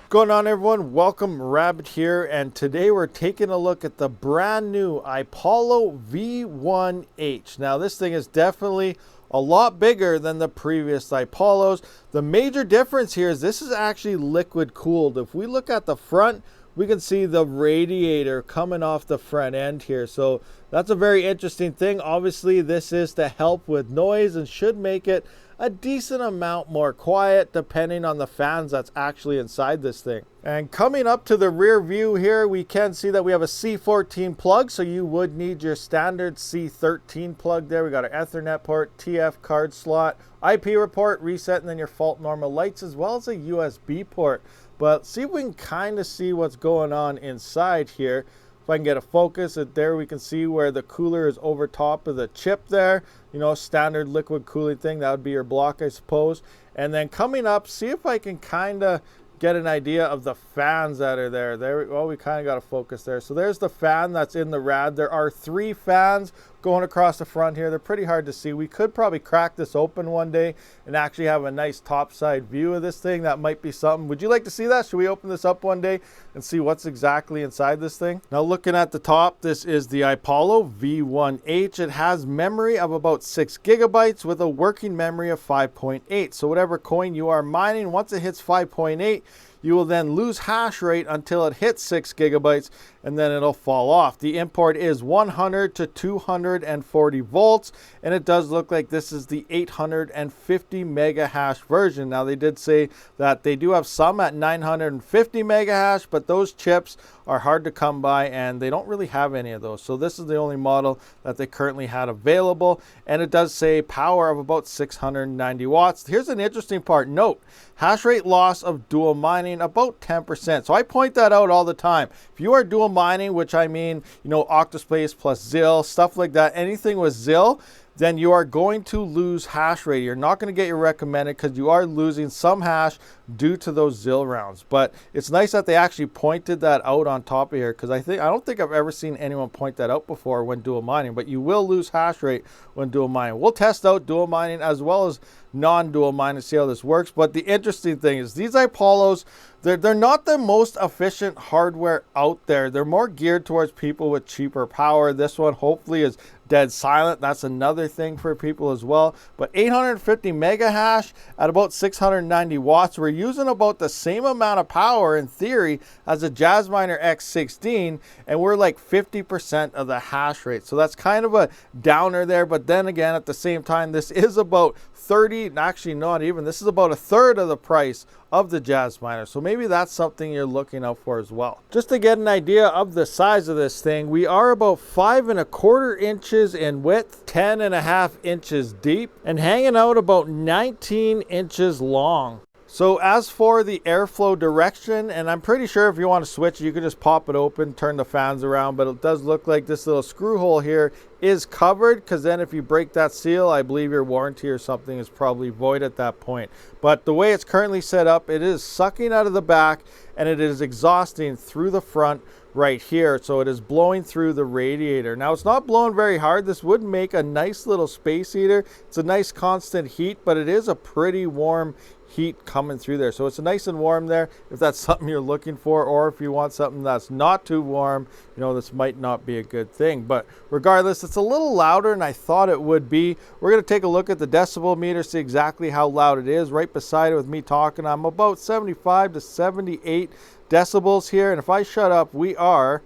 Going on, everyone? Welcome, Rabid here, and today we're taking a look at the brand new IPOLLO V1H. Now this thing is definitely a lot bigger than the previous IPOLLOs. The major difference here is this is actually liquid cooled. If we look at the front, we can see the radiator coming off the front end here. So that's a very interesting thing. Obviously, this is to help with noise and should make it a decent amount more quiet depending on the fans that's actually inside this thing. And coming up to the rear view here, we can see that we have a C14 plug, so you would need your standard C13 plug there. We got our Ethernet port, TF card slot, IP report, reset, and then your fault normal lights, as well as a USB port. But see if we can kind of see what's going on inside here. If I can get a focus, there we can see where the cooler is over top of the chip there. You know, standard liquid cooling thing. That would be your block, I suppose. And then coming up, see if I can kind of get an idea of the fans that are there. Well, we kind of got a focus there. So there's the fan that's in the rad. There are 3 fans going across the front here. They're pretty hard to see. We could probably crack this open one day and actually have a nice topside view of this thing. That might be something. Would you like to see that? Should we open this up one day and see what's exactly inside this thing? Now, looking at the top, this is the IPOLLO V1H. It has memory of about 6 gigabytes with a working memory of 5.8. So whatever coin you are mining, once it hits 5.8, you will then lose hash rate until it hits 6 gigabytes, and then it'll fall off. The import is 100 to 240 volts, and it does look like this is the 850 mega hash version. Now, they did say that they do have some at 950 mega hash, but those chips are hard to come by, and they don't really have any of those. So this is the only model that they currently had available, and it does say power of about 690 watts. Here's an interesting part. Note, hash rate loss of dual mining about 10%. So I point that out all the time. If you are dual mining, which I mean, you know, Octa.Space plus ZIL, stuff like that, anything with ZIL, then you are going to lose hash rate. You're not going to get your recommended because you are losing some hash due to those ZIL rounds. But it's nice that they actually pointed that out on top of here, because I don't think I've ever seen anyone point that out before when dual mining. But you will lose hash rate when dual mining. We'll test out dual mining as well as non-dual mining to see how this works. But the interesting thing is these IPOLLOs, they're not the most efficient hardware out there. They're more geared towards people with cheaper power. This one hopefully is dead silent. That's another thing for people as well. But 850 mega hash at about 690 watts. We're using about the same amount of power in theory as a Jasminer X16, and we're like 50% of the hash rate. So that's kind of a downer there. But then again, at the same time, this is about 30, actually not even, this is about a third of the price of the Jasminer. So maybe that's something you're looking out for as well. Just to get an idea of the size of this thing, we are about 5¼ inches in width, 10.5 inches deep, and hanging out about 19 inches long. So as for the airflow direction, and I'm pretty sure if you want to switch, you can just pop it open, turn the fans around, but it does look like this little screw hole here is covered, because then if you break that seal, I believe your warranty or something is probably void at that point. But the way it's currently set up, it is sucking out of the back and it is exhausting through the front right here. So it is blowing through the radiator. Now, it's not blowing very hard. This would make a nice little space heater. It's a nice constant heat, but it is a pretty warm heat coming through there. So it's nice and warm there if that's something you're looking for, or if you want something that's not too warm, you know, this might not be a good thing. But regardless, it's a little louder than I thought it would be. We're going to take a look at the decibel meter, see exactly how loud it is. Right beside it with me talking, I'm about 75 to 78 decibels here, and if I shut up, we are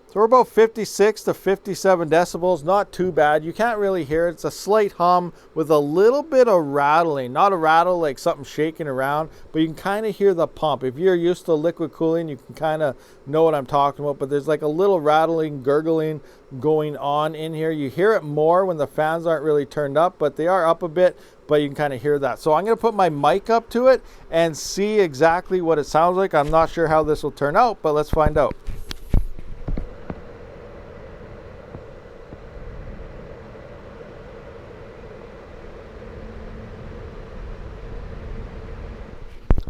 So we're about 56 to 57 decibels, not too bad. You can't really hear it. It's a slight hum with a little bit of rattling. Not a rattle like something shaking around, but you can kind of hear the pump. If you're used to liquid cooling, you can kind of know what I'm talking about, but there's like a little rattling, gurgling going on in here. You hear it more when the fans aren't really turned up, but they are up a bit, but you can kind of hear that. So I'm going to put my mic up to it and see exactly what it sounds like. I'm not sure how this will turn out, but let's find out.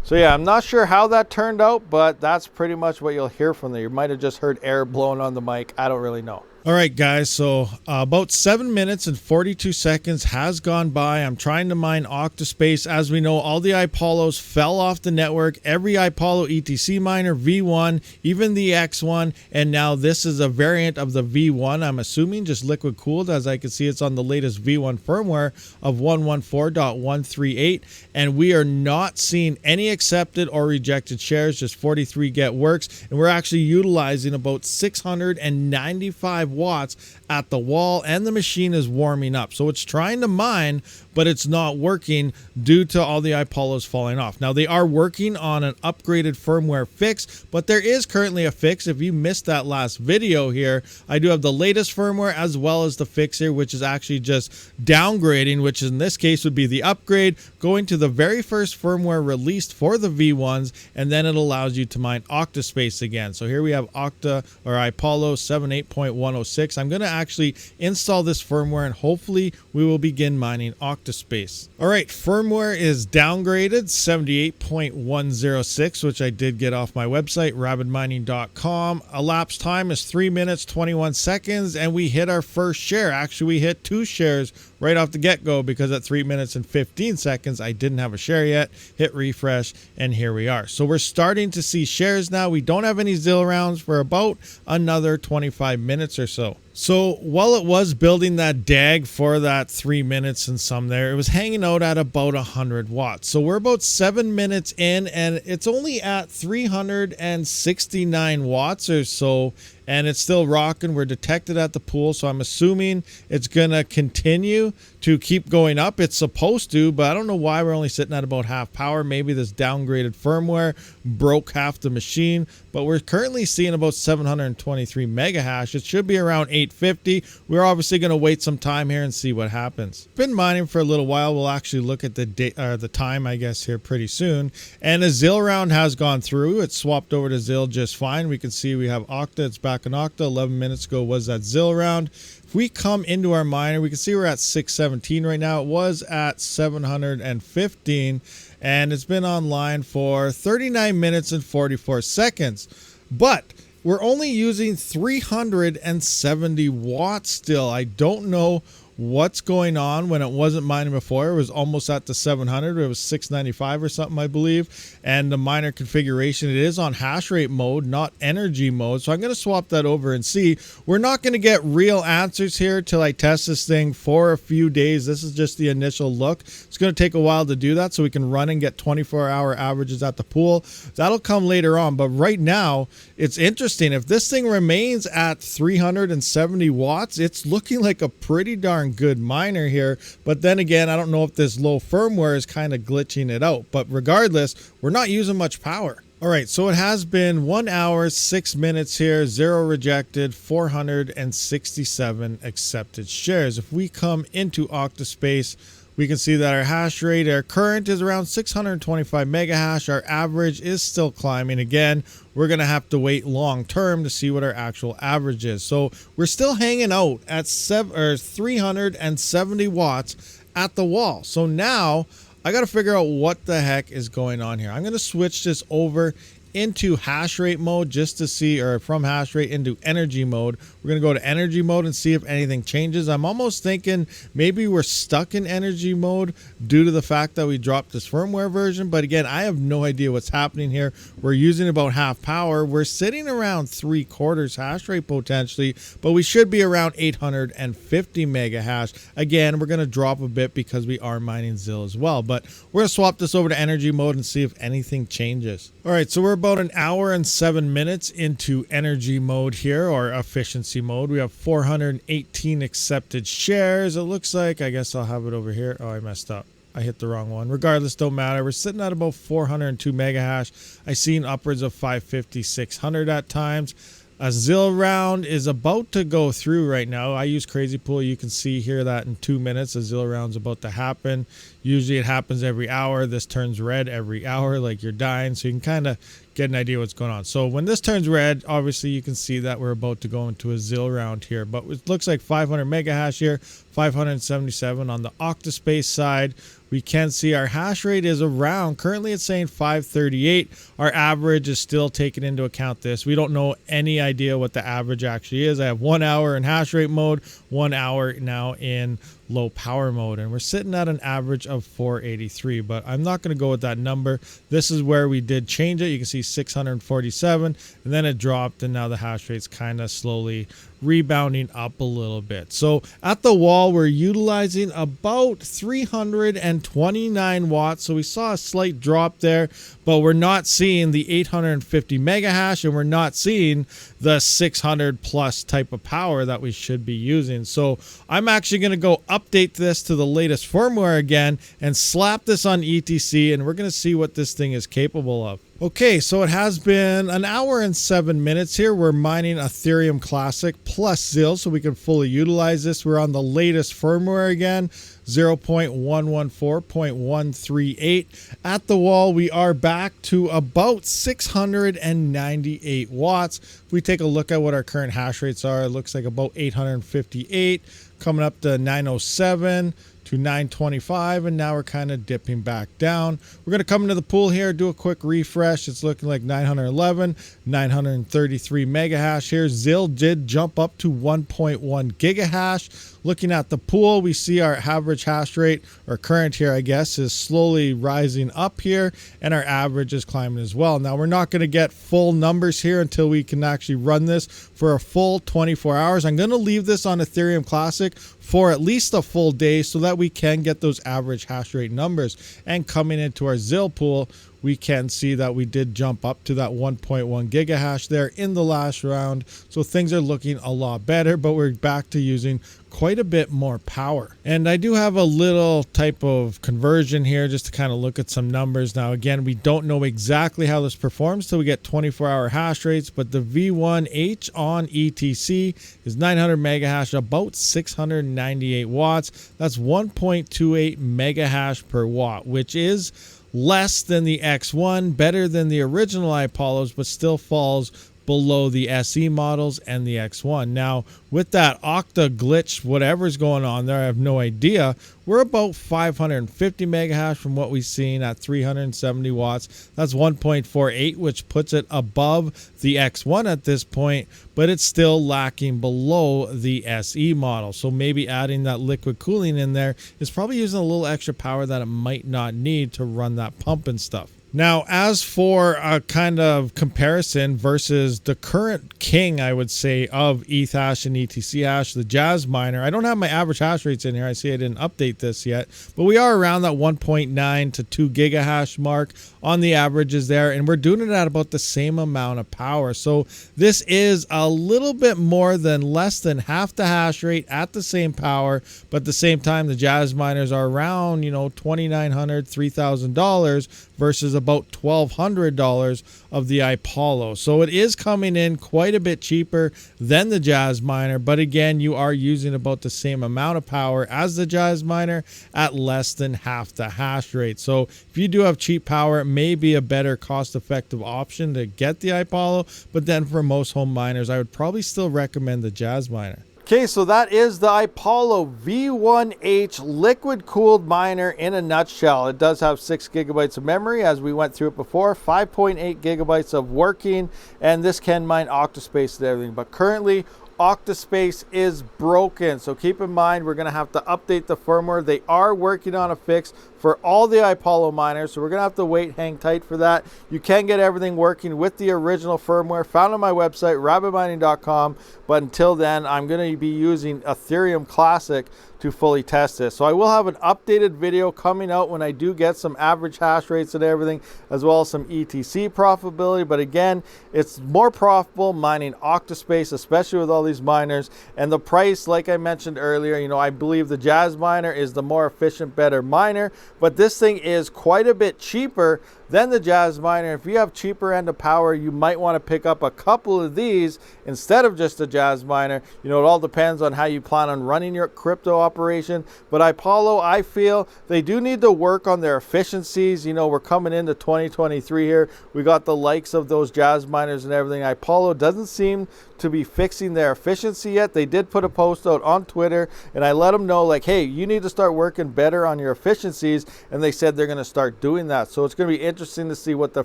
So yeah, I'm not sure how that turned out, but that's pretty much what you'll hear from there. You might have just heard air blowing on the mic. I don't really know. All right, guys, so about 7 minutes and 42 seconds has gone by. I'm trying to mine Octa.Space. As we know, all the IPOLLOs fell off the network. Every IPOLLO ETC miner, V1, even the X1, and now this is a variant of the V1, I'm assuming, just liquid cooled. As I can see, it's on the latest V1 firmware of 114.138, and we are not seeing any accepted or rejected shares, just 43 get works, and we're actually utilizing about 695 watts at the wall, and the machine is warming up. So it's trying to mine, but it's not working due to all the IPOLLOs falling off. Now, they are working on an upgraded firmware fix, but there is currently a fix. If you missed that last video here, I do have the latest firmware as well as the fix here, which is actually just downgrading, which in this case would be the upgrade, going to the very first firmware released for the V1s, and then it allows you to mine Octa.Space again. So here we have Octa or IPOLLO 78.106. I'm going to actually install this firmware, and hopefully we will begin mining Octa.Space. All right, firmware is downgraded 78.106, which I did get off my website, rabidmining.com. Elapsed time is 3 minutes 21 seconds, and we hit our first share. Actually, we hit 2 shares right off the get-go, because at 3 minutes and 15 seconds I didn't have a share yet. Hit refresh, and here we are. So we're starting to see shares now. We don't have any ZIL rounds for about another 25 minutes or so. So while it was building that DAG for that 3 minutes and some there, it was hanging out at about 100 watts. So we're about 7 minutes in, and it's only at 369 watts or so, and it's still rocking. We're detected at the pool, so I'm assuming it's gonna continue to keep going up. It's supposed to, but I don't know why we're only sitting at about half power. Maybe this downgraded firmware broke half the machine, but we're currently seeing about 723 mega hash. It should be around 850. We're obviously going to wait some time here and see what happens. Been mining for a little while. We'll actually look at the time, I guess, here pretty soon. And a ZIL round has gone through. It's swapped over to ZIL just fine. We can see we have Octa. It's back in Octa. 11 minutes ago was that ZIL round. If we come into our miner, we can see we're at 617 right now. It was at 715, and it's been online for 39 minutes and 44 seconds. But we're only using 370 watts still. I don't know what's going on. When it wasn't mining before, it was almost at the 700. It was 695 or something, I believe. And the miner configuration, it is on hash rate mode, not energy mode. So I'm going to swap that over and see. We're not going to get real answers here till I test this thing for a few days. This is just the initial look. It's going to take a while to do that, so we can run and get 24-hour averages at the pool. That'll come later on. But right now, it's interesting. If this thing remains at 370 watts, it's looking like a pretty darn good miner here. But then again, I don't know if this low firmware is kind of glitching it out. But regardless, we're not using much power. All right, so it has been 1 hour, 6 minutes here, 0 rejected, 467 accepted shares. If we come into Octa.Space, we can see that our hash rate, our current is around 625 mega hash. Our average is still climbing. Again, we're going to have to wait long term to see what our actual average is. So we're still hanging out at 370 watts at the wall. So now I got to figure out what the heck is going on here. I'm going to switch this over into hash rate mode just to see, or from hash rate into energy mode. We're going to go to energy mode and see if anything changes. I'm almost thinking maybe we're stuck in energy mode due to the fact that we dropped this firmware version. But again, I have no idea what's happening here. We're using about half power. We're sitting around 3/4 hash rate potentially, but we should be around 850 mega hash. Again, we're going to drop a bit because we are mining ZIL as well, but we're going to swap this over to energy mode and see if anything changes. All right, so we're about 1 hour and 7 minutes into energy mode here, or efficiency mode. We have 418 accepted shares. It looks like, I guess I'll have it over here. Oh, I messed up. I hit the wrong one. Regardless, don't matter. We're sitting at about 402 mega hash. I've seen upwards of 550, 600 at times. A ZIL round is about to go through right now. I use Crazy Pool. You can see here that in 2 minutes, a ZIL round's about to happen. Usually it happens every hour. This turns red every hour, like you're dying. So you can kind of get an idea what's going on. So when this turns red, obviously you can see that we're about to go into a ZIL round here. But it looks like 500 mega hash here, 577 on the Octa.Space side. We can see our hash rate is around, currently it's saying 538. Our average is still taking into account this. We don't know any idea what the average actually is. I have 1 hour in hash rate mode, 1 hour now in low power mode, and we're sitting at an average of 483, but I'm not going to go with that number. This is where we did change it. You can see 647, and then it dropped, and now the hash rate's kind of slowly rebounding up a little bit. So at the wall, we're utilizing about 329 watts. So we saw a slight drop there, but we're not seeing the 850 mega hash, and we're not seeing the 600 plus type of power that we should be using. So I'm actually going to go update this to the latest firmware again and slap this on ETC, and we're going to see what this thing is capable of. Okay, so it has been an hour and 7 minutes here. We're mining Ethereum Classic plus ZIL so we can fully utilize this. We're on the latest firmware again, 0.114.138. At the wall, we are back to about 698 watts. If we take a look at what our current hash rates are, it looks like about 858, coming up to 907. to 925, and now we're kind of dipping back down. We're going to come into the pool here, do a quick refresh. It's looking like 911, 933 mega hash here. ZIL did jump up to 1.1 gigahash. Looking at the pool, we see our average hash rate, or current here, I guess, is slowly rising up here, and our average is climbing as well. Now, we're not going to get full numbers here until we can actually run this for a full 24 hours. I'm going to leave this on Ethereum Classic for at least a full day so that we can get those average hash rate numbers. And coming into our ZIL pool, we can see that we did jump up to that 1.1 gigahash there in the last round. So things are looking a lot better, but we're back to using quite a bit more power. And I do have a little type of conversion here just to kind of look at some numbers. Now, again, we don't know exactly how this performs till we get 24-hour hash rates, but the V1H on ETC is 900 mega hash, about 698 watts. That's 1.28 mega hash per watt, which is less than the X1, better than the original IPOLLOs, but still falls below the SE models and the X1. Now, with that Octa glitch, whatever's going on there, I have no idea. We're about 550 mega hash from what we've seen at 370 watts. That's 1.48, which puts it above the X1 at this point, but it's still lacking below the SE model. So maybe adding that liquid cooling in there is probably using a little extra power that it might not need to run that pump and stuff. Now, as for a kind of comparison versus the current king, I would say, of ETH hash and ETC hash, the Jazz miner, I don't have my average hash rates in here. I see I didn't update this yet, but we are around that 1.9 to 2 gigahash mark on the averages there, and we're doing it at about the same amount of power. So this is a little bit more than less than half the hash rate at the same power, but at the same time, the Jazz miners are around, $2,900, $3,000 versus about $1,200 of the IPOLLO. So it is coming in quite a bit cheaper than the Jazz miner, but again, you are using about the same amount of power as the Jazz miner at less than half the hash rate. So if you do have cheap power, it may be a better cost-effective option to get the IPOLLO, but then for most home miners, I would probably still recommend the Jazz miner. Okay, so that is the IPOLLO V1H liquid-cooled miner in a nutshell. It does have 6 gigabytes of memory, as we went through it before, 5.8 gigabytes of working, and this can mine Octa.Space and everything. But currently, Octa.Space is broken, so keep in mind we're going to have to update the firmware. They are working on a fix for all the IPOLLO miners, so we're going to have to wait, hang tight for that. You can get everything working with the original firmware found on my website, rabidmining.com, but until then, I'm going to be using Ethereum Classic to fully test this. So I will have an updated video coming out when I do get some average hash rates and everything, as well as some ETC profitability. But again, it's more profitable mining Octa.Space, especially with all these miners. And the price, like I mentioned earlier, I believe the Jazz miner is the more efficient, better miner. But this thing is quite a bit cheaper than the Jazz miner. If you have cheaper end of power, you might want to pick up a couple of these instead of just the Jazz miner. It all depends on how you plan on running your crypto operation. But IPOLLO, I feel they do need to work on their efficiencies. You know, we're coming into 2023 here. We got the likes of those jazz miners and everything. IPOLLO doesn't seem to be fixing their efficiency yet. They did put a post out on Twitter, and I let them know, like, hey, you need to start working better on your efficiencies, and they said they're going to start doing that. So it's going to be interesting to see what the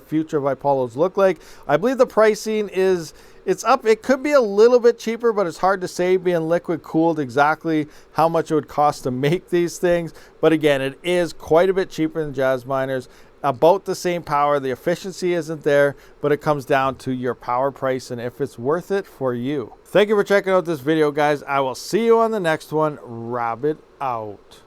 future of IPOLLOs look like. I believe the pricing is, it's up. It could be a little bit cheaper, but it's hard to say, being liquid cooled, exactly how much it would cost to make these things. But again, it is quite a bit cheaper than jazz miners, about the same power. The efficiency isn't there, but it comes down to your power price and if it's worth it for you. Thank you for checking out this video, guys. I will see you on the next one. Rabid out.